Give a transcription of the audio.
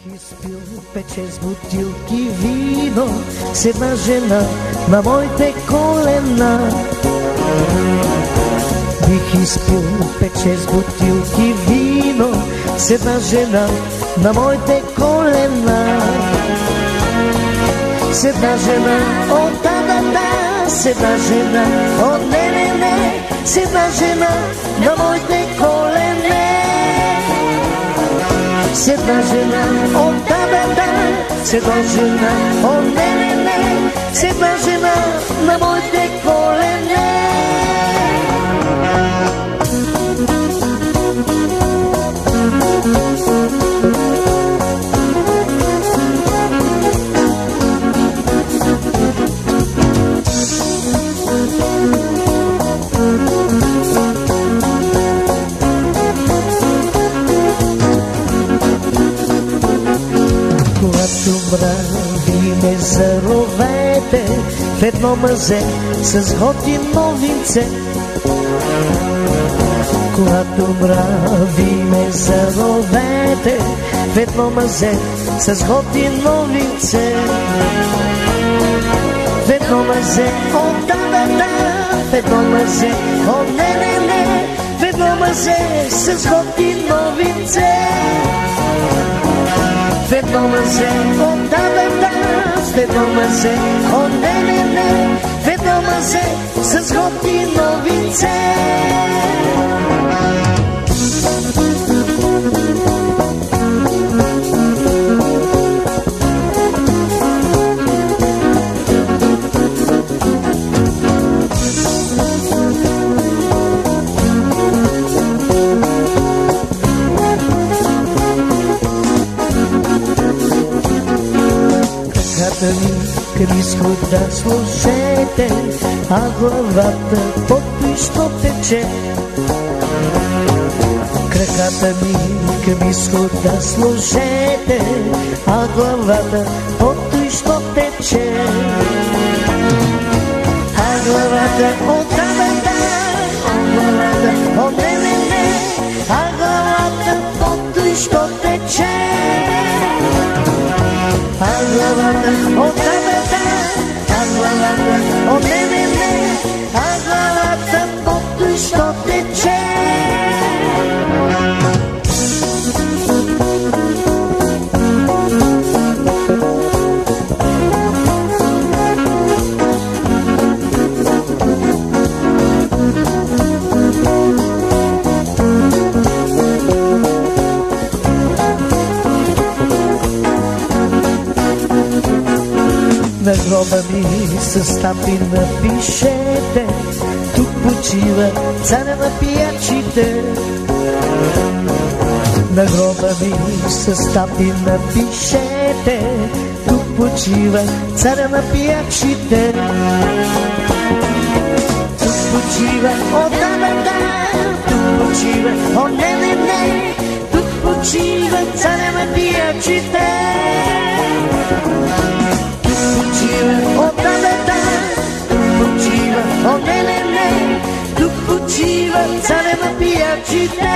Изпил 5-6 бутилки вино с една жена на моите колена. Бих изпил 5-6 бутилки вино с една жена на моите колена. С една жена, о да, с една жена, о не, с една жена на моите колена. С една жена, о да, с една жена, о не, с една жена на моите колена. Когато брави ме заровете в едно мазе с готино винце. Когато брави ме заровете в едно мазе с готино винце. В едно мазе, о да, в едно мазе, о не, в едно мазе с готино винце. В едно мазе, о да, в едно мазе, о не, в едно мазе с готино винце. Краката ми към изхода сложете, а главата под пищо тече. Краката ми към изхода сложете, а главата под пищо тече. А главата, о да, главата, о не, а главата под пищо тече. А главата, о да, а главата, о не, а главата под пищо тече. На гроба ми с тапи напишете, тук почива царя на пиячите. На гроба ми с тапи напишете, тук почива царя на пиячите. Тук почива, о да, тук почива, о не, тук почива царя на пиячите. О да, тук почива, о не, тук почива царя на пиячите.